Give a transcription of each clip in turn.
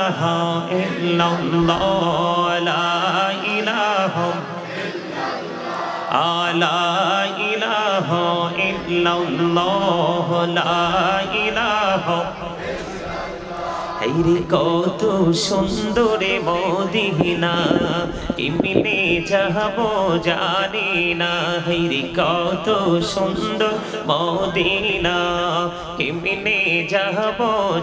ইলাহা ইল্লাল্লাহ লা ইলাহা লা ইলাহা ইল্লাল্লাহ লা ইলাহা হায়রে কত সুন্দর মদিনা কেমনে যাব জানি না হায়রে কত সুন্দর মদিনা কেমনে যাব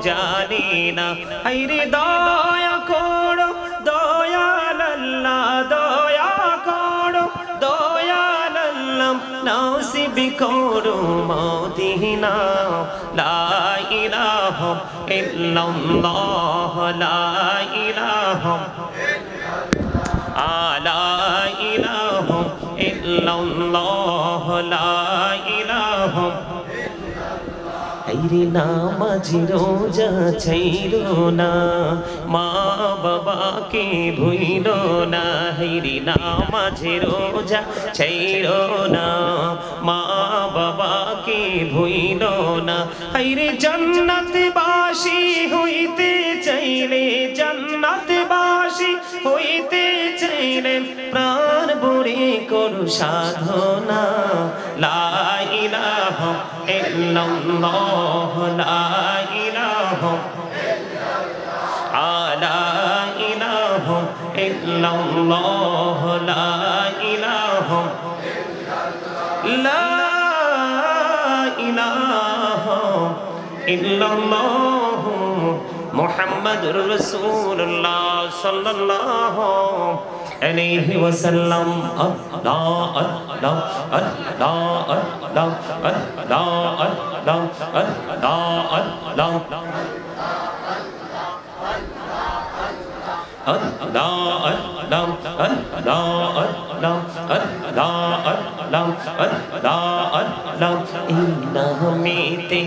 জানি না হায়রে দয়া করো দয়াল আল্লাহ দয়া করো দয়াল আল্লাহ নসিব করো মদিনা লা ইলাহা ইল্লাল্লাহ লা ইলাহা লা ইলাহা ইল্লাল্লাহ লা ইলাহা হায়রে নামাজ রোজা ছাইরো না মা বাবাকে ভুইলো না হায়রে নামাজ রোজা ছাইরো না মা বাবাকে ভুইলো না হায়রে জান্নাতবাসী হইতে চাইলে জান্নাতবাসী হইতে চাইলে প্রাণ ভরে করো সাধনা লা ইলাহা ইল্লাল্লাহ লা ইলাহা লা ইলাহা ইল্লাল্লাহ লা ইলাহা লা ইলাহা ইল্লাল্লাহ মুহাম্মাদুর রাসূলুল্লাহ সাল্লাল্লাহু আলাইহি ওয়াসাল্লাম আল্লাহ আল্লাহ আল্লাহ আল্লাহ আল্লাহ আল্লাহ আল্লাহ নামেতে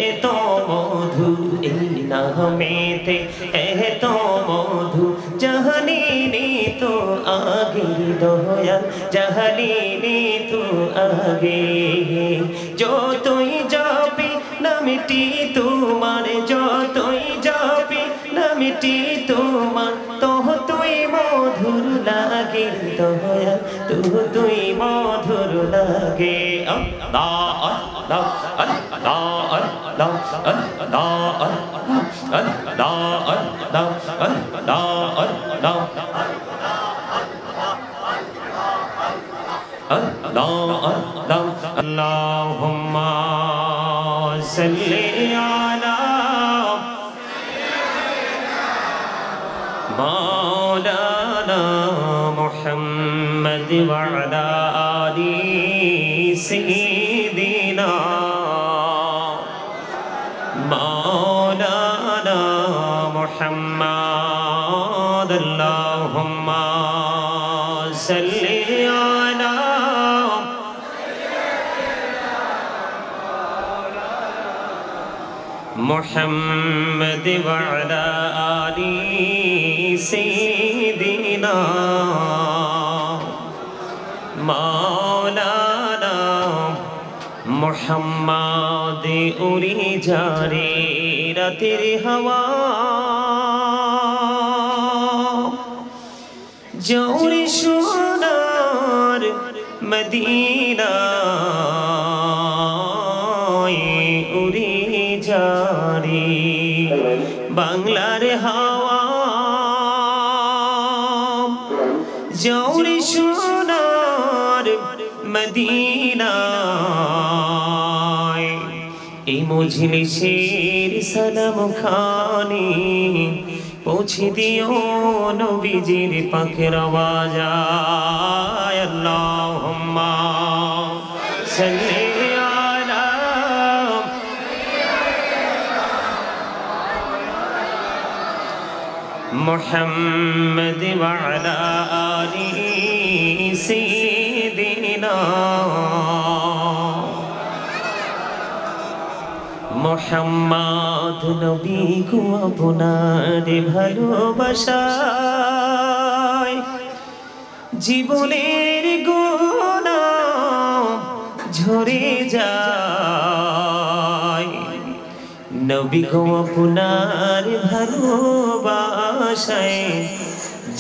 এত মধু এই নামেতে এত মধু জাহানিনি তো আগে দয়াল জাহানিনি তো আগে যতই যাবি নামটি তোমার যতই যাবি নামটি তোমার তোহ তুই মধুর লাগে দয়াল তুই মধুর লাগে আল্লাহ আল্লাহ আল্লাহ আল্লাহ আল্লাহ আল্লাহ আল্লাহ আল্লাহ আল্লাহুম্মা সাল্লি আলা مولانا محمد وعلى آل سيدنا مولانا محمد اللهم صل على محمد وعلى آل سيدنا مولانا محمد उड़ी जा रे रातेर हवा जोड़ी सोनार मदीना उड़ी जा रे बांग्लार हवा जोड़ी सोनार मदीना এই মজলিসের সালাম খানি পৌঁছে দিও নবীজির পাকের আওয়াজায় আল্লাহুম্মা সাল্লি আলা মুহাম্মদ ওয়া আলা আলি সাইয়্যিদিনা মোহাম্মদ নবী গো আপনার ভালোবাসায় জীবনের গুনাহ ঝরে যায় নবী গো আপনার ভালোবাসায়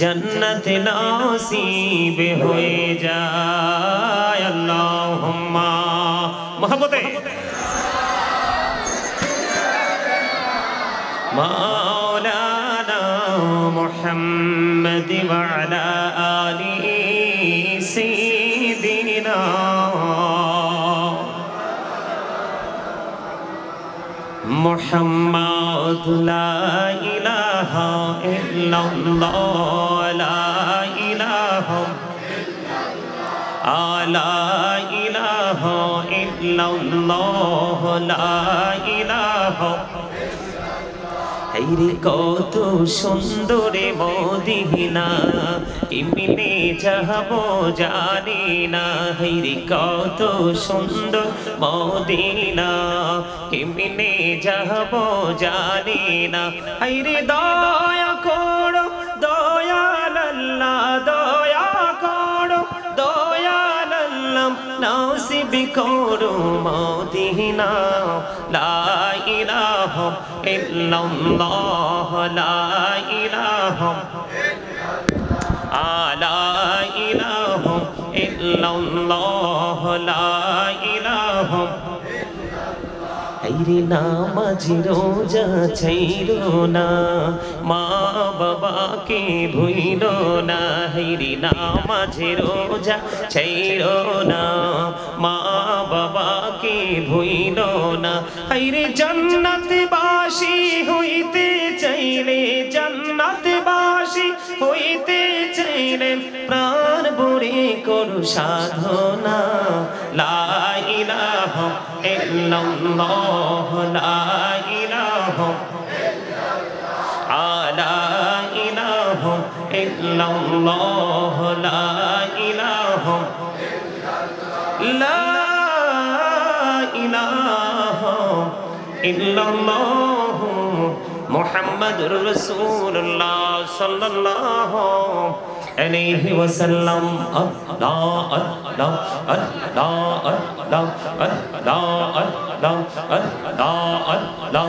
জান্নাত নসিব হয়ে যায় আল্লাহুম্মা মহব্বতে মাওলানা মুহাম্মদ ওয়া আলা আলিহি সাইয়্যিদিনা মুহাম্মদ লা ইলাহা ইল্লাল্লাহ লা ইলাহা লা ইলাহা ইল্লাল্লাহ লা ইলাহা হায়রে কত সুন্দর মদিনা কেমনে যাব জানি না হায়রে কত সুন্দর মদিনা কেমনে যাব জানি না হায়রে দয়া করো দয়াল আল্লাহ দয়া করো দয়াল আল্লাহ নসিব করো মদিনা লা ইলাহা ইল্লাল্লাহ লা ইলাহা লা ইলাহা ইল্লাল্লাহ লা ইলাহা হায়রে নামাজ রোজা ছাইরো না মা বাবাকে ভুইলো না হায়রে নামাজ রোজা ছাইরো না মা বাবাকে ভুইলো না হায়রে জান্নাতবাসী হইতে চাইলে জান্নাতবাসী হইতে চাইলে প্রাণ ভরে করো সাধনা লা ইলাহা ইল্লাল্লাহ লা ইলাহা লা ইলাহা ইল্লাল্লাহ লা ইলাহা লা ইলাহা ইল্লাল্লাহ মুহাম্মাদুর রাসূলুল্লাহ সাল্লাল্লাহু আলাইহি ওয়াসাল্লাম আল্লাহ আল্লাহ আল্লাহ আল্লাহ আল্লাহ আল্লাহ আল্লাহ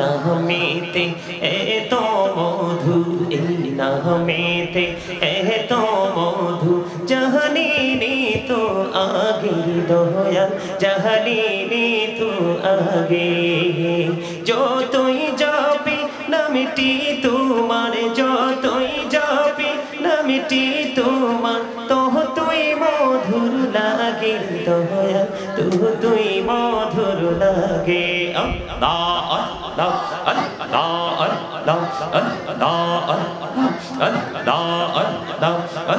নামেতে এত মধু এই নামেতে এত মধু জাহানিনি তো আগে দয়াল জাহানিনি তো আগে যতই যাবি নামটি তোমার যতই যাবি নামটি তোমার তোহ তুই মধুর লাগে দয়াল তুই মধুর লাগে আল্লাহ আল্লাহ আল্লাহ আল্লাহ আল্লাহ আল্লাহ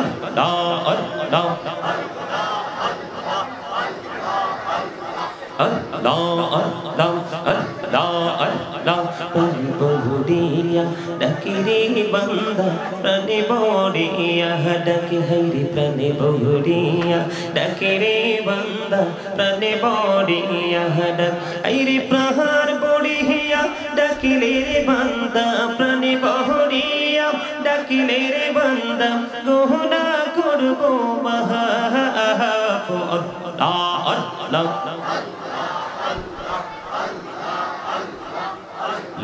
আল্লাহ আল্লাহ बहुरिया डके रे बंदा प्राणे बोरिया डके हरे प्राणे बहुरिया डके रे बंदा प्राणे बोरिया डक हरे प्रहार बोरिया डकिले रे बंदा प्राणे बहुरिया डकिले रे बंदा गोहना करबो महाफ अल्लाह अल्लाह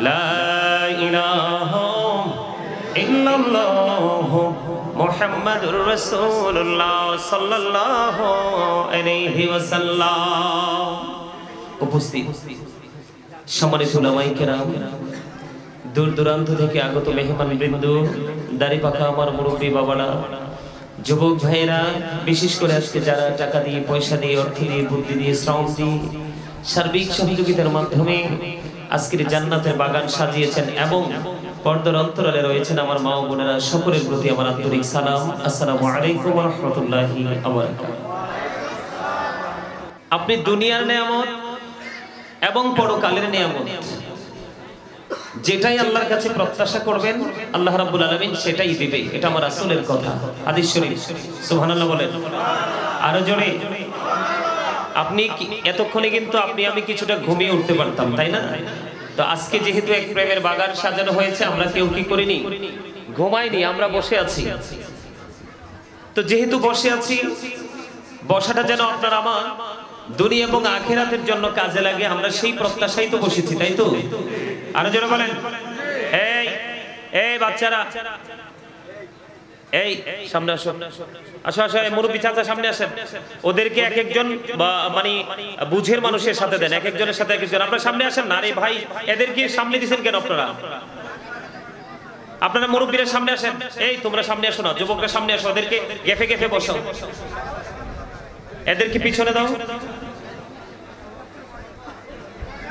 لا إله إلا الله محمد رسول الله صلى الله عليه وسلم উপস্থিত সম্মানিত উলামায়ে কেরাম দূর দূরান্ত থেকে আগত মেহমান বৃন্দ দাড়ি পাকা আমার মুরব্বী বাবারা যুবক ভাইরা বিশেষ করে আজকে যারা টাকা দিয়ে পয়সা দিয়ে অর্থ দিয়ে বুদ্ধি দিয়ে শ্রম দিয়ে সার্বিক সহযোগিতার মাধ্যমে আজকের জান্নাতের বাগান সাজিয়েছেন এবং পর্দার অন্তরালে রয়েছেন আমার মা ও বোনেরা সকলের প্রতি আমার আন্তরিক সালাম আসসালামু আলাইকুম ওয়া রাহমাতুল্লাহি ওয়া বারাকাতুহু। আপনি দুনিয়ার নিয়ামত এবং পরকালের নিয়ামত যেটাই আল্লাহর কাছে প্রত্যাশা করবেন আল্লাহ রাব্বুল আলামিন সেটাই দিবে, এটা আমার রাসূলের কথা, হাদিস শরীফ। সুবহানাল্লাহ বলেন আরো জোরে। আপনি এতক্ষণে কিন্তু আমি কিছুটা ঘুমিয়ে উঠতে পারতাম, তাই না? তো আজকে যেহেতু এক প্রেমের বাগান সাজানো হয়েছে, আমরা কেউ কি করিনি? ঘুমাইনি, আমরা বসে আছি। তো যেহেতু বসে আছি, বসাটা যেন আপনার আমার দুনিয়া এবং আখিরাতের জন্য কাজে লাগে, আমরা সেই প্রত্যাশাই তো বসেছি, তাই তো? আরো জোরে বলেন। এই এই বাচ্চারা, এই সামনে আসো, আসো আসো, এই মুরব্বী চাচা সামনে আসেন। ওদেরকে এক একজন মানে বুঝের মানুষের সাথে দেন, এক একজনের সাথে এক একজন। আপনারা সামনে আসেন না। আরে ভাই, এদেরকে সামনে দিচ্ছেন কেন আপনারা? আপনারা মুরব্বীরা সামনে আসেন। এই তোমরা সামনে আসো না, যুবকরা সামনে আসো, ওদেরকে গেফে গেফে বসো, এদেরকে পিছনে দাও।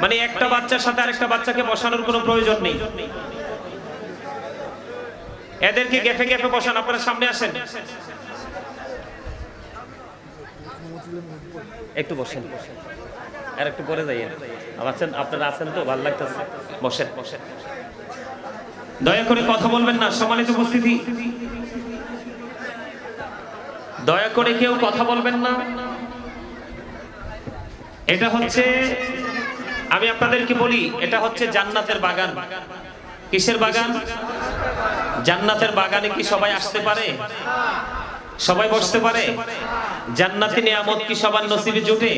মানে একটা বাচ্চার সাথে আরেকটা বাচ্চাকে বসানোর কোনো প্রয়োজন নেই, এদেরকে গেফে গেফে বসান। আপনারা সামনে আসেন, একটু বসেন, আর একটু পরে যাইয়েন। আছেন আপনারা, আছেন তো? ভালো লাগতেছে, বসেন বসেন। দয়া করে কথা বলবেন না, সম্মানিত উপস্থিতি, দয়া করে কেউ কথা বলবেন না। এটা হচ্ছে, আমি আপনাদেরকে বলি, এটা হচ্ছে জান্নাতের বাগান। কিসের বাগান? জান্নাতের বাগানে কি সবাই আসতে পারে? সবাই বসতে পারে? জান্নাতি নিয়ামত কি সবার নসিবে জুটে?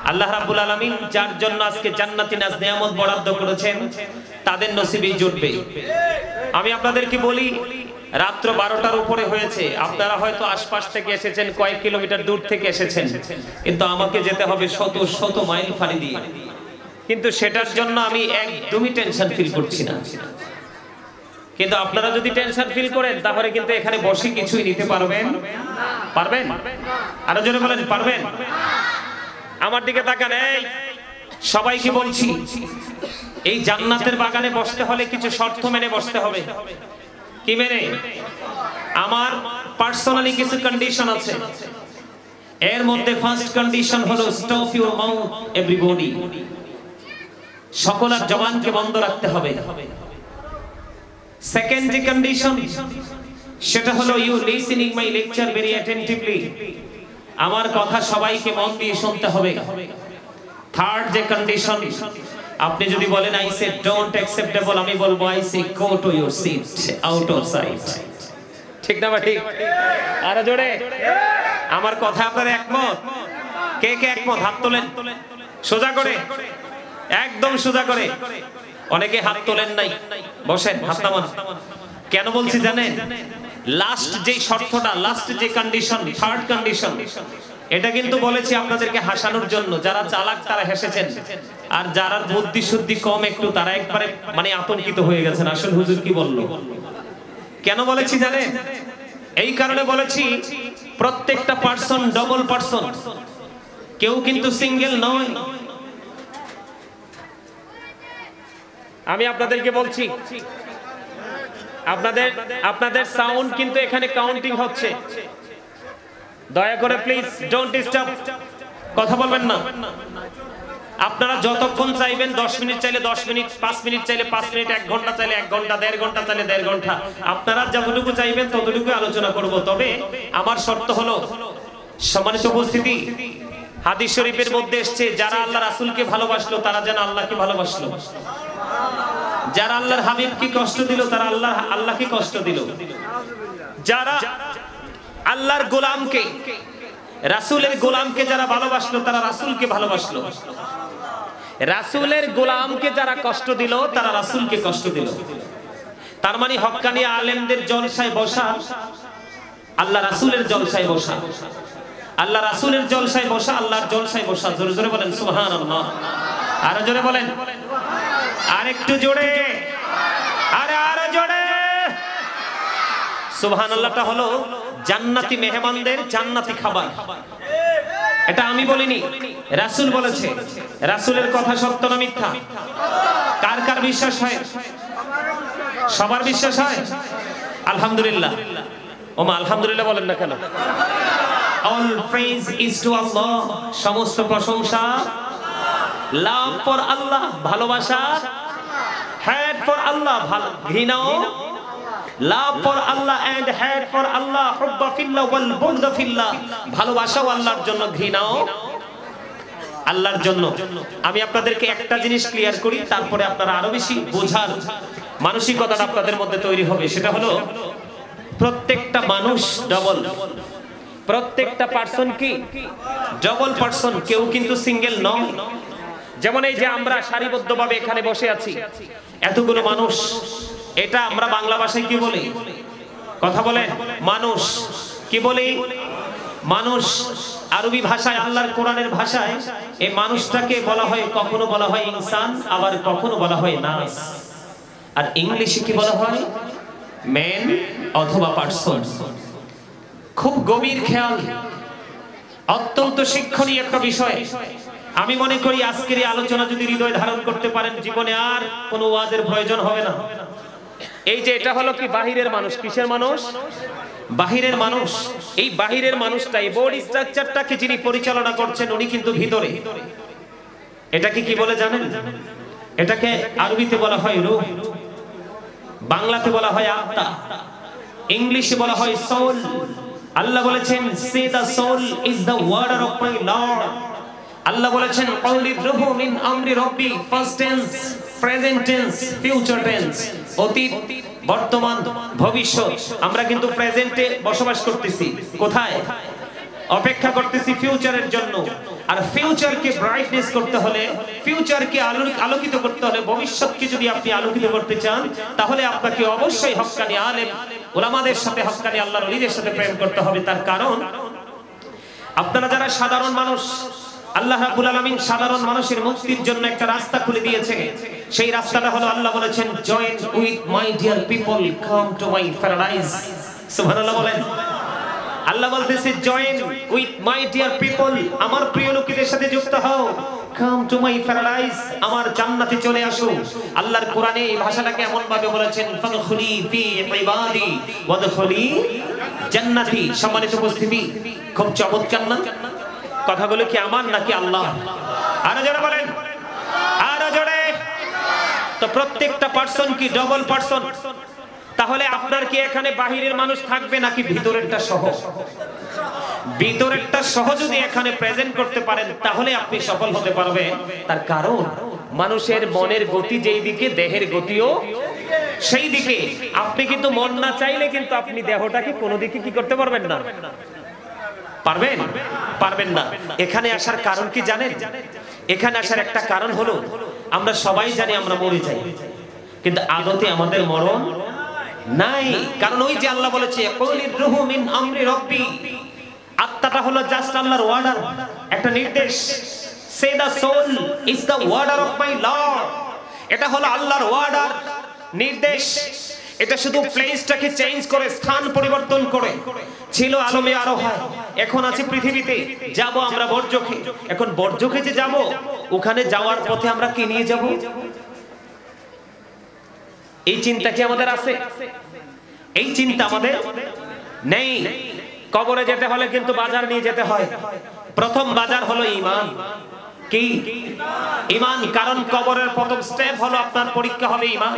আল্লাহ রাব্বুল আলামিন যার জন্য আজকে জান্নাতি নিয়ামত বরাদ্দ করেছেন, তাদের নসিবেই জুটবে। আমি আপনাদেরকে বলি, রাত্র 12টার উপরে হয়েছে, আপনারা হয়তো আশপাশ থেকে এসেছেন, কয়েক কিলোমিটার দূর থেকে এসেছেন, কিন্তু আমাকে যেতে হবে শত শত মাইল ফাড়ি দিয়ে। কিন্তু সেটার জন্য আমি একদমই টেনশন ফিল করছি না। কিন্তু আপনারা যদি টেনশন ফিল করেন, তাহলে কিন্তু এখানে বসে কিছুই নিতে পারবেন? পারবেন? আরো জোরে বলেন, পারবেন? আমার দিকে তাকান। এই সবাইকে বলছি, এই জান্নাতের বাগানে বসতে হলে কিছু শর্ত মেনে বসতে হবে। কি মেনে? আমার পার্সোনালি কিছু কন্ডিশন আছে। এর মধ্যে ফার্স্ট কন্ডিশন হলো স্টপ ইউর মাউথ এভরিবডি। সকলের জবানকে বন্ধ রাখতে হবে। সেকেন্ড যে কন্ডিশন, সেটা হলো you listening my lecture very attentively. আমার কথা সবাইকে মন দিয়ে শুনতে হবে। থার্ড যে কন্ডিশন, আপনি যদি বলেন আই সে ডোন্ট অ্যাকসেপ্টেবল, আমি বলবো I say go to your seat out of sight. ঠিক না? ঠিক? আরো জোরে। আমার কথা আপনারা একমত? কে কে একমত? হাত তোলেন সোজা করে, একদম সোজা করে। অনেকে হাত তোলেন নাই, বসেন, হাত নামান। কেন বলছি জানেন? লাস্ট যে শর্তটা, লাস্ট যে কন্ডিশন, থার্ড কন্ডিশন, এটা কিন্তু বলেছি আপনাদেরকে হাসানোর জন্য। যারা চালাক তারা হেসেছেন, আর যারা বুদ্ধি শুদ্ধি কম একটু, তারা একবারে মানে আতঙ্কিত হয়ে গেছেন, আসলে হুজুর কি বললো। কেন বলেছি জানেন? এই কারণে বলেছি, প্রত্যেকটা পার্সন ডবল পার্সন, কেউ কিন্তু সিঙ্গেল নয়। আমি আপনাদেরকে বলছি, আপনাদের সাউন্ড কিন্তু এখানে কাউন্টিং হচ্ছে। দয়া করে প্লিজ ডোন্ট ডিস্টার্ব, কথা বলবেন না। আপনারা যতক্ষণ চাইবেন, 10 মিনিট চাইলে 10 মিনিট, 5 মিনিট চাইলে 5 মিনিট, 1 ঘন্টা চাইলে 1 ঘন্টা, 1.5 ঘন্টা চাইলে 1.5 ঘন্টা, আপনারা যতটুকু চাইবেন ততটুকু আলোচনা করব। তবে আমার শর্ত হলো, সম্মানিত উপস্থিতি, হাদিস শরীফের মধ্যে এসেছে, যারা আল্লাহ রাসূলকে ভালোবাসলো তারা যেন আল্লাহকে ভালোবাসলো। যারা আল্লাহর হাবিবকে কষ্ট দিল তারা আল্লাহকে কষ্ট দিল। যারা আল্লাহর গোলামকে, রাসূলের গোলামকে যারা ভালোবাসলো তারা রাসূলকে ভালোবাসলো। রাসূলের গোলামকে যারা কষ্ট দিল তারা রাসূলকে কষ্ট দিল। তার মানে হক্কানি আলেমদের জলসায় বসা, আল্লাহ রাসূলের জলসায় বসা, আল্লাহ রাসূলের জলসায় বসা, আল্লাহর জলসায় বসা। জোরে জোরে বলেন সুবহানাল্লাহ। আরো জোরে বলেন, আরেকটু জোরে, আরো জোরে। সুবহানাল্লাহটা হলো জান্নাতি মেহমানদের জান্নাতি খাবার। এটা আমি বলিনি, রাসূল বলেছে। রাসূলের কথা সত্য না মিথ্যা? কার কার বিশ্বাস হয়? সবার বিশ্বাস হয়? আলহামদুলিল্লাহ। ওমা আলহামদুলিল্লাহ বলেন না কেন? All praise is to Allah, সমস্ত প্রশংসা লাভ ফর আল্লাহ, ভালোবাসা, হেড ফর আল্লাহ, ঘৃণাও, love for Allah and hate for Allah, হুব্বা ফিল্লাহ ওয়াল বুগদা ফিল্লাহ, ভালোবাসাও আল্লাহর জন্য, ঘৃণাও আল্লাহর জন্য। আমি আপনাদেরকে একটা জিনিস ক্লিয়ার করি, তারপরে আপনারা আরো বেশি বোঝার মানসিকতাটা আপনাদের মধ্যে তৈরি হবে। সেটা হলো প্রত্যেকটা মানুষ ডবল, প্রত্যেকটা পার্সন কি ডবল পার্সন, কেউ কিন্তু সিঙ্গেল নয়। যেমন এই যে আমরা সারিবদ্ধভাবে এখানে বসে আছি, এতগুলো মানুষ, এটা আমরা বাংলা ভাষায় কি বলি? কথা বলে মানুষ, কি বলি? মানুষ। আরবি ভাষায়, আল্লাহর কোরআনের ভাষায় এই মানুষটাকে বলা হয়, কখনো বলা হয় ইনসান, আবার কখনো বলা হয় নাস। আর ইংলিশে কি বলা হয়? ম্যান অথবা পার্সন। খুব গভীর খেয়াল, অত্যন্ত শিক্ষণীয় একটা বিষয়। আমি মনে করি আজকের এই আলোচনা যদি হৃদয় ধারণ করতে পারেন, জীবনে আর কোনো ওয়াজের প্রয়োজন হবে না। এই যে এটা হলো কি বাহিরের মানুষ, কিসের মানুষ? বাহিরের মানুষ। এই বাহিরের মানুষটা, এই বডি স্ট্রাকচারটাকে যিনি পরিচালনা করছেন উনি কিন্তু ভিতরে। এটাকে কি বলে জানেন? এটাকে আরবিতে বলা হয় রূহ, বাংলাতে বলা হয় আত্মা, ইংলিশে বলা হয় সোল। আল্লাহ বলেছেন say the soul is the order of my lord. Allah বলেছেন কওলির রূহু মিন আমরি রব্বি, first tense, present tense, future tense, অতীত, বর্তমান, ভবিষ্যৎ। আমরা কিন্তু প্রেজেন্টে বসবাস করতেছি, কোথায়? অপেক্ষা করতেছি ফিউচারের জন্য। আর ফিউচারকে ব্রাইটনেস করতে হলে, ফিউচারকে আলোকিত করতে হলে, ভবিষ্যৎকে যদি আপনি আলোকিত করতে চান, তাহলে আপনাকে অবশ্যই হক্কানি আলেম উলামাদের সাথে, হক্কানি আল্লাহর ওলিদের সাথে প্রেম করতে হবে। তার কারণ আপনারা যারা সাধারণ মানুষ, আল্লাহ রাব্বুল আলামিন সাধারণ মানুষের মুক্তির জন্য একটা রাস্তা খুলে দিয়েছে। সেই রাস্তাটা হলো, আল্লাহ বলেছেন join with my dear people, come to my paradise. সুবহানাল্লাহ বলেন। আল্লাহ বলতেছে join with my dear people, আমার প্রিয় লোকেদের সাথে যুক্ত হও। কাম টু মাই প্যারাডাইস, আমার জান্নাতে চলে আসো। আল্লাহর কোরআনে এই ভাষাটাকে এমন ভাবে বলেছেন ফাদখুলি ফি ইবাদি ওয়াদখুলি জান্নাতি। সম্মানিত উপস্থিতি, খুব চমৎকার না? কথাগুলো কি আমার নাকি আল্লাহ? আরো জোরে বলেন, আরো জোরে। তো প্রত্যেকটা পার্সন কি ডবল পার্সন? তাহলে আপনার কি এখানে বাহিরের মানুষ থাকবে নাকি ভিতরেরটা সহ? ভিতরেরটা সহ যদি এখানে প্রেজেন্ট করতে পারেন, তাহলে আপনি সফল হতে পারবেন। তার কারণ মানুষের মনের গতি যেই দিকে, দেহের গতিও সেই দিকে। আপনি কিন্তু মন না চাইলে কিন্তু আপনি দেহটাকে কোনো দিকে কি করতে পারবেন না। পারবেন? পারবেন না। এখানে আসার কারণ কি জানেন? এখানে আসার একটা কারণ হলো, আমরা সবাই জানি আমরা মরে যাই, কিন্তু আদতে আমাদের মরণ নাই। কারণ ওই যে আল্লাহ বলেছে কওলির রূহু মিন আমরি রব্বি, আত্মাটা হলো জাস্ট আল্লাহর ওয়ার্ডার, একটা নির্দেশ। Say the soul is the order of my lord, এটা হলো আল্লাহর ওয়ার্ডার, নির্দেশ। এটা শুধু প্লেসটাকে চেঞ্জ করে, স্থান পরিবর্তন করে। ছিল আলমে আরোহা, এখন আছে পৃথিবীতে। যাব আমরা বর্জকে। এখন বর্জকে যে যাব, ওখানে যাওয়ার পথে আমরা কি নিয়ে যাব? এই চিন্তা কি আমাদের আছে? এই চিন্তা আমাদের নেই। কবরে যেতে হলে কিন্তু বাজার নিয়ে যেতে হয়। প্রথম বাজার হলো ঈমান। কি? ঈমান। কারণ কবরের প্রথম স্টেপ হলো আপনার পরীক্ষা হবে ঈমান।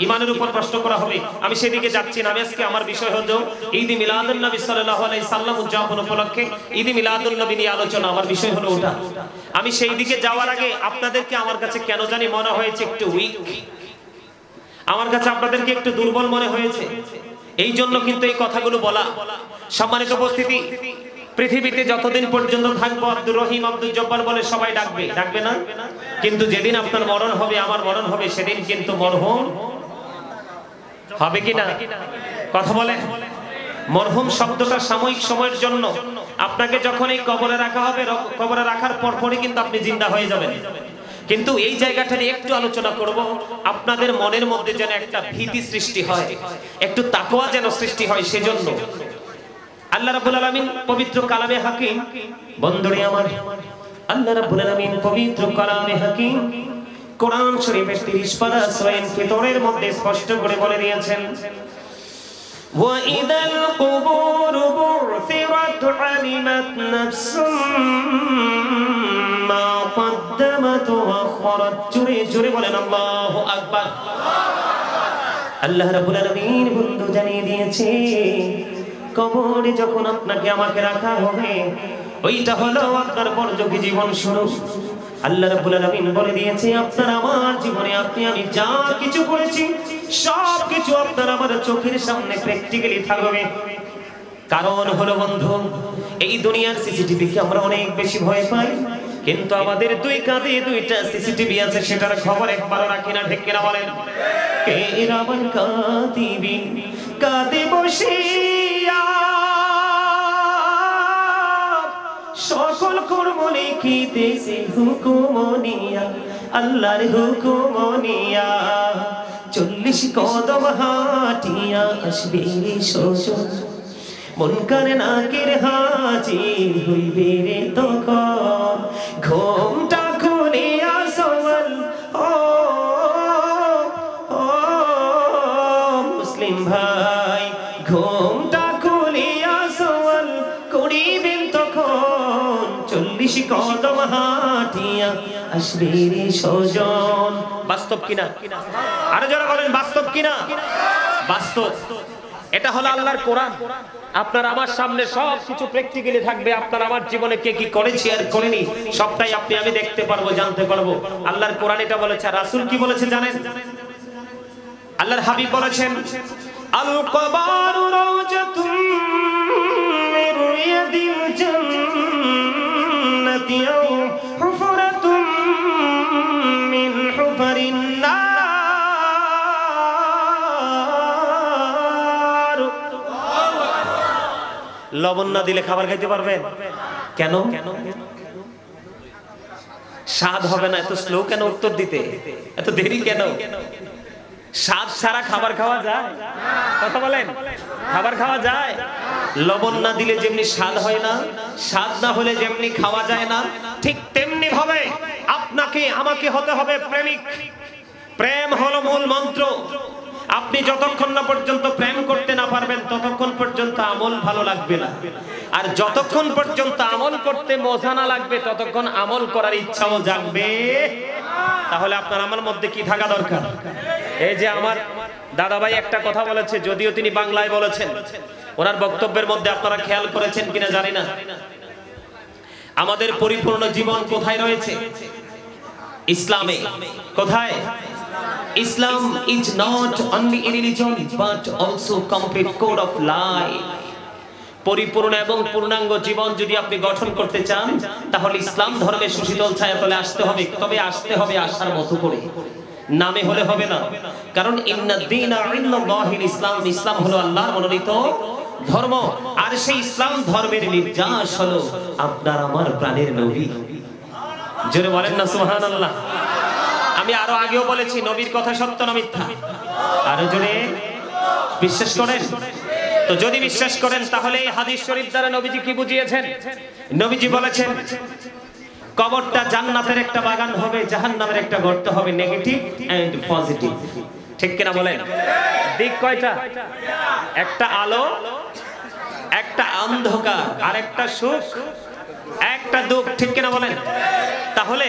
ঈমানের উপর প্রশ্ন করা হবে। আমি সেদিকে যাচ্ছি না। আজকে আমার বিষয় হলো ঈদ মিলাদুন নবী সাল্লাল্লাহু আলাইহি সাল্লাম উদযাপন উপলক্ষে ঈদ মিলাদুন নবী নিয়ে আলোচনা। আমার বিষয় হলো ওটা। আমি সেই দিকে যাওয়ার আগে আপনাদেরকে আমার কাছে কেন জানি মনে হয়েছে একটু উইক, আমার কাছে আপনাদেরকে একটু দুর্বল মনে হয়েছে। এই জন্য কিন্তু এই কথাগুলো বলা। সম্মানিত উপস্থিতি, পৃথিবীতে যতদিন পর্যন্ত থাকবো আব্দুর রহিম, আব্দুল জব্বার বলে সবাই ডাকবে, ডাকবে না? কিন্তু যেদিন আপনার মরণ হবে, আমার মরণ হবে, সেদিন কিন্তু মরহুম হবে কিনা? কথা বলে। মরহুম শব্দটা সাময়িক সময়ের জন্য। আপনাকে যখন এই কবরে রাখা হবে, কবরে রাখার পরপরই কিন্তু আপনি জিন্দা হয়ে যাবেন। কিন্তু এই জায়গাটা নিয়ে একটু আলোচনা করব, আপনাদের মনের মধ্যে যেন একটা ভীতি সৃষ্টি হয়, একটু তাকওয়া যেন সৃষ্টি হয়। সেজন্য আল্লাহ রাব্বুল আলামিন পবিত্র কালামে হাকিম, বন্ধুরে আমার, আল্লাহ রাব্বুল আলামিন পবিত্র কালামে হাকিম কোরআন শরীফের 30 পারা সূরা ফিতরের মধ্যে স্পষ্ট করে বলে দিয়েছেন, ওয়া ইদাল কুবুর বুরসিরাত আলিমাত নাফসুম মা কদ্দামাত ওয়া আখরাত। জোরে জোরে বলেন আল্লাহু আকবার। আল্লাহ রাব্বুল আলামিন বন্ধু জানিয়ে দিয়েছে, কবরে যখন আপনাকে আমাকে রাখা হবে, ওইটা হলো আপনার পরযোগী জীবন শুরু। আল্লাহ রাব্বুল আলামিন বলে দিয়েছে আপনার আমার জীবনে আপনি আমি যা কিছু করেছি সব কিছু আপনার আমার চোখের সামনে প্র্যাকটিক্যালি থাকবে। কারণ হলো বন্ধু, এই দুনিয়ার সিসিটিভি কে আমরা অনেক বেশি ভয় পাই, কিন্তু আমাদের দুই কাঁধে দুইটা সিসিটিভি আছে, সেটার খবর একবারও রাখি না। ঠিক কিনা বলেন? কে রামান কাঁদিবি কাঁদে বসিয়া সকল কর্ম লিখিতেছে হুকুম নিয়া, আল্লাহর হুকুম নিয়া 40 কদম হাঁটিয়া আসবে সোজন, মুনকার নাকির হাজির হইবে রে তখন। ঘুমটা খুলিয়া সওয়াল ও মুসলিম ভাই, ঘুমটা খুলিয়া সওয়াল করিবেন তখন, 40 কদম হাঁটিয়া আসবে রে সোজন। বাস্তব কিনা? আরো যারা বলেন বাস্তব কিনা? বাস্তব। এটা হলো আল্লাহর কোরআন। আপনার আমার সামনে সব কিছু প্র্যাকটিক্যালি থাকবে। আপনার আমার জীবনে কে কি করেছে আর করেনি সবটাই আপনি আমি দেখতে পারবো, জানতে পারবো। আল্লাহর কোরআন এটা বলেছে। রাসূল কি বলেছে জানেন? আল্লাহর হাবিব বলেছেন, আল কবারু রাওজাতুম মির রিয়াদিল জান্নাতি আও হুফরাতুম মিন হুফারিন নার। লবণ না দিলে খাবার খাইতে পারবেন? কেন? স্বাদ হবে না? এত স্লো কেন উত্তর দিতে? এত দেরি কেন? স্বাদ ছাড়া খাবার খাওয়া যায়? কথা বলেন, খাবার খাওয়া যায়? লবণ না দিলে যেমনি স্বাদ হয় না, স্বাদ না হলে যেমনি খাওয়া যায় না, ঠিক তেমনি ভাবে আপনাকে আমাকে হতে হবে প্রেমিক। প্রেম হলো মূল মন্ত্র। আপনি যতক্ষণ না পর্যন্ত প্রেম করতে না পারবেন ততক্ষণ পর্যন্ত আমল ভালো লাগবে না, আর যতক্ষণ পর্যন্ত আমল করতে মজা না লাগবে ততক্ষণ আমল করার ইচ্ছাও জাগবে। তাহলে আপনার আমার মধ্যে কি থাকা দরকার? এই যে আমার দাদাভাই একটা কথা বলেছে, যদিও তিনি বাংলায় বলেছেন, ওনার বক্তব্যের মধ্যে আপনারা খেয়াল করেছেন কিনা জানি না, আমাদের পরিপূর্ণ জীবন কোথায় রয়েছে? ইসলামে। কোথায়? Islam is not only a religion but also complete code of life. পরিপূর্ণ এবং পূর্ণাঙ্গ জীবন যদি আপনি গঠন করতে চান তাহলে ইসলাম ধর্মের সুশীতল ছায়াতলে আসতে হবে। তবে আসতে হবে আসার মতো করে, নামে হলে হবে না। কারণ ইন্নাদ দীনা ইনদাল্লাহিল ইসলাম, ইসলাম হলো আল্লাহর মনোনীত ধর্ম। আর সেই ইসলাম ধর্মের নির্যাস হলো আপনার আমার প্রাণের নবী। জোরে বলেন না সুবহানাল্লাহ। আমি আরো আগেও বলেছি, নবীর কথা সত্য না মিথ্যা? আরো জোরে বিশ্বাস করেন? তো যদি বিশ্বাস করেন তাহলে এই হাদিস শরীফ দ্বারা নবীজি কি বুঝিয়েছেন? নবীজি বলেছেন কবরটা জান্নাতের একটা বাগান হবে, জাহান্নামের একটা গর্ত হবে। Negative and positive. ঠিক কিনা বলেন? দিক কয়টা? একটা আলো, একটা অন্ধকার, আর একটা সুখ, একটা দুঃখ। ঠিক কিনা বলেন? তাহলে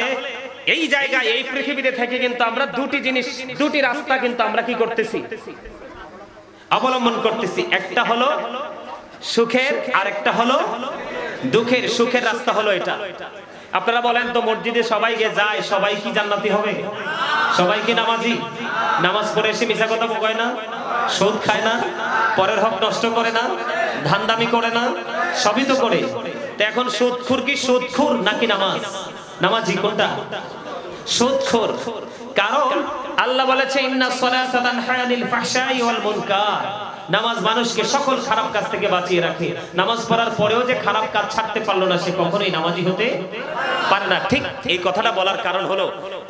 এই জায়গায় এই পৃথিবীতে থেকে কিন্তু আমরা দুটি জিনিস, দুটি রাস্তা কিন্তু আমরা কি করতেছি? অবলম্বন করতেছি। একটা হলো সুখের আর একটা হলো দুঃখের। সুখের রাস্তা হলো এটা। আপনারা বলেন তো, মসজিদে সবাই যায়, সবাই কি জান্নাতি হবে? সবাই কি নামাজি? নামাজ পড়ে এসে মিছা কথা বলে না, সুদ খায় না, পরের হক নষ্ট করে না, ধান্দামি করে না, সবই তো করে। তো এখন সুদখোর কি সুদখোর নাকি নামাজ? নামাজি কোনটা? সুদখোর। কারণ আল্লাহ বলেছে ইন্নাস সালাতা তানহা আনিল ফাহশাই ওয়াল মুনকার। নামাজ মানুষকে সকল খারাপ কাজ থেকে বাঁচিয়ে রাখে। নামাজ পড়ার পরেও যে খারাপ কাজ ছাড়তে পারলো না সে কখনোই নামাজি হতে পারে না। ঠিক এই কথাটা বলার কারণ হলো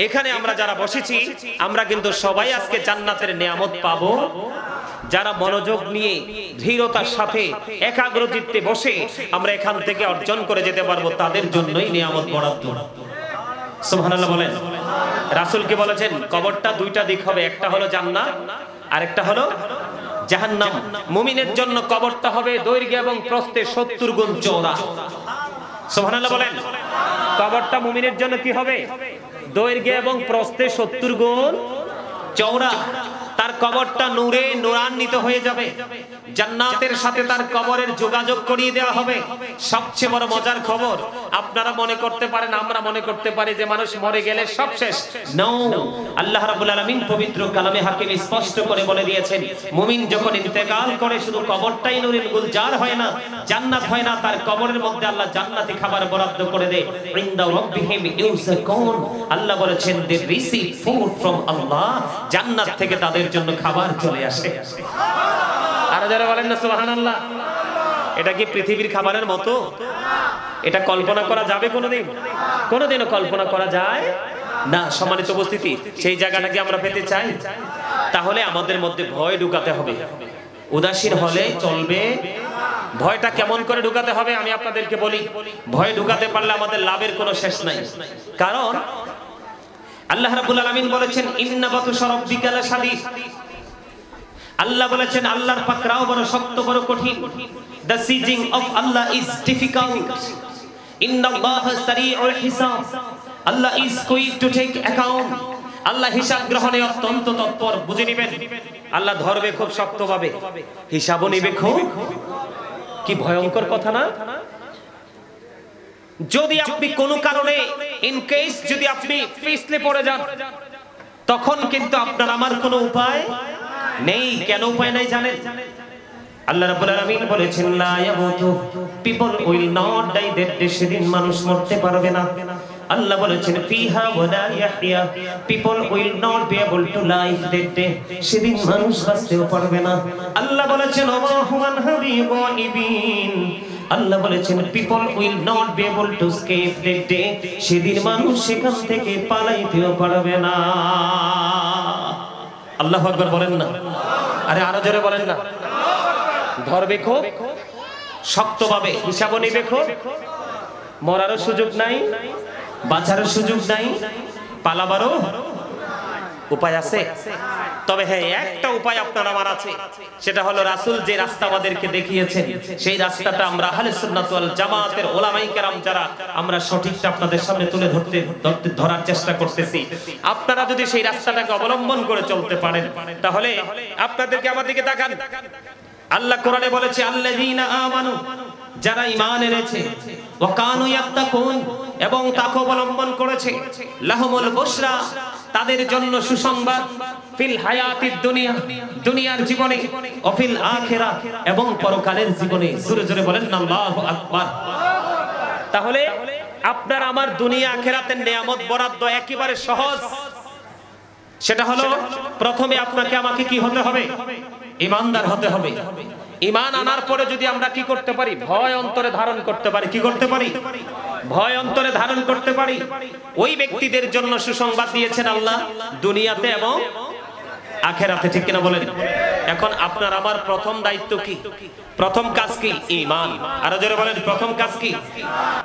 এখানে আমরা যারা বসেছি আমরা কিন্তু সবাই আজকে জান্নাতের নিয়ামত পাবো যারা মনোযোগ নিয়ে ধীরতার সাথে একাগ্র চিত্তে বসে আমরা এখান থেকে অর্জন করে যেতে পারবো, তাদের জন্যই নিয়ামত বরাদ্দ। সুবহানাল্লাহ বলেন। রাসূল কি বলেছেন? কবরটা দুইটা দিক হবে, একটা হলো জান্নাত আর একটা হলো জাহান্নাম। মুমিনের জন্য কবরটা হবে দৈর্ঘ্য এবং প্রস্থে 70 গুণ চওড়া। সুবহানাল্লাহ বলেন। কবরটা মুমিনের জন্য কি হবে? দৈর্ঘ্য এবং প্রস্থে 70 গুণ চওড়া। তার তার কবরটা নূরে নূরান্বিত হয়ে যাবে, জান্নাতের সাথে তার কবরের যোগাযোগ করিয়ে দেওয়া হবে। সবচেয়ে বড় মজার খবর, আপনারা মনে করতে পারেন, আমরা মনে করতে পারি যে মানুষ মরে গেলে সব শেষ। নো, আল্লাহ রাব্বুল আলামিন পবিত্র কালামে হাকিম স্পষ্ট করে বলে দিয়েছেন, মুমিন যখন ইন্তেকাল করে শুধু কবরটাই নূরের গুলজার হয় না, জান্নাত হয় না, তার কবরের মধ্যে আল্লাহ জান্নাতি খাবার বরাদ্দ করে দেয়। ইনদা রাব্বিহিম ইউযাকুন, আল্লাহ বলেছেন দে রিসিভ ফুড ফ্রম আল্লাহ, জান্নাত থেকে তাদের জন্য খাবার চলে আসে। আর যারা বলেন না সুবহানাল্লাহ। এটা কি পৃথিবীর খাবারের মতো? এটা কল্পনা করা যাবে কোনোদিন? কোনোদিনও কল্পনা করা যায় না। সম্মানিত উপস্থিতি, সেই জায়গাটা কি আমরা পেতে চাই? তাহলে আমাদের মধ্যে ভয় ঢুকাতে হবে। উদাসীন হলে চলবে। ভয়টা কেমন করে ঢুকাতে হবে আমি আপনাদেরকে বলি। ভয় ঢুকাতে পারলে আমাদের লাভের কোনো শেষ নাই। কারণ আল্লাহ রাব্বুল আলামিন বলেছেন ইন্না বাতুশা রাব্বিকা লাশাদীদ। আল্লাহ বলেছেন আল্লাহর পাকড়াও বড় শক্ত, বড় কঠিন। The sieging of Allah is difficult. Innallaha sari'ul hisab. Allah is quick to take account. আল্লাহ হিসাব গ্রহণে অত্যন্ত তৎপর। বুঝে নেবেন, আল্লাহ ধরবে খুব শক্তভাবে, হিসাবও নেবে খুব। কি ভয়ঙ্কর কথা না? যদি আপনি কোনো কারণে ইন কেস যদি আপনি পিছলে পড়ে যান, তখন কিন্তু আপনার আমার কোনো উপায় নেই। কেন উপায় নাই জানেন? আল্লাহ রাব্বুল আলামিন বলেছেন লা ইয়ামুতু, people will not die, that day, সেদিন মানুষ মরতে পারবে না। আল্লাহ বলেছেন ফিহা ওয়ালা ইয়াহইয়া, people will not be able to live, that day, সেদিন মানুষ বাঁচতেও পারবে না। আল্লাহ বলেছেন ওয়া হুমান হাবিবিন, আল্লাহ বলেছেন people will not be able to escape, that day, সেদিন মানুষ সেখান থেকে পালাইতেও পারবে না। আল্লাহু আকবার বলেন না? আরে আরো জোরে বলেন না? ধরবে খুব শক্তভাবে, হিসাবও নেবে খুব। মরারও সুযোগ নাই, বাঁচারও সুযোগ নাই, পালাবারও উপায় আছে। তবে হ্যাঁ, একটা উপায় আপনার আমার আছে, সেটা হলো রাসূল যে রাস্তা আমাদেরকে দেখিয়েছেন, সেই রাস্তাটা আমরা আহলে সুন্নাত ওয়াল জামাতের উলামায়ে কেরাম যারা, আমরা সঠিকটা আপনাদের সামনে তুলে ধরার চেষ্টা করতেছি। আপনারা যদি সেই রাস্তাটাকে অবলম্বন করে চলতে পারেন, তাহলে আপনাদেরকে আমার দিকে তাকান। আল্লাহ কোরআনে বলেছে আল্লাযীনা আমানু, যারা ঈমান এনেছে, ওয়া কানু ইয়াত্তাকুন, এবং তাকওয়া অবলম্বন করেছে, লাহুমুল বুশরা, তাদের জন্য সুসংবাদ, ফিল হায়াতিদ দুনিয়া, দুনিয়ার জীবনে, ও ফিল আখিরাহ, এবং পরকালের জীবনে। জোরে জোরে বলেন না আল্লাহু আকবার। তাহলে আপনার আমার দুনিয়া আখিরাতের নিয়ামত বরাদ্দ একেবারে সহজ। সেটা হলো প্রথমে আপনাকে আমাকে কি হতে হবে? ঈমানদার হতে হবে। ঈমান আনার পরে যদি আমরা কি করতে পারি? ভয় অন্তরে ধারণ করতে পারি। কি করতে পারি? ভয় অন্তরে ধারণ করতে পারি। ওই ব্যক্তিদের জন্য সুসংবাদ দিয়েছেন আল্লাহ দুনিয়াতে এবং আখিরাতে। ঠিক কিনা বলেন? এখন আপনার আমার প্রথম দায়িত্ব কি? প্রথম কাজ কি? ঈমান। আরো জোরে বলেন, প্রথম কাজ কি?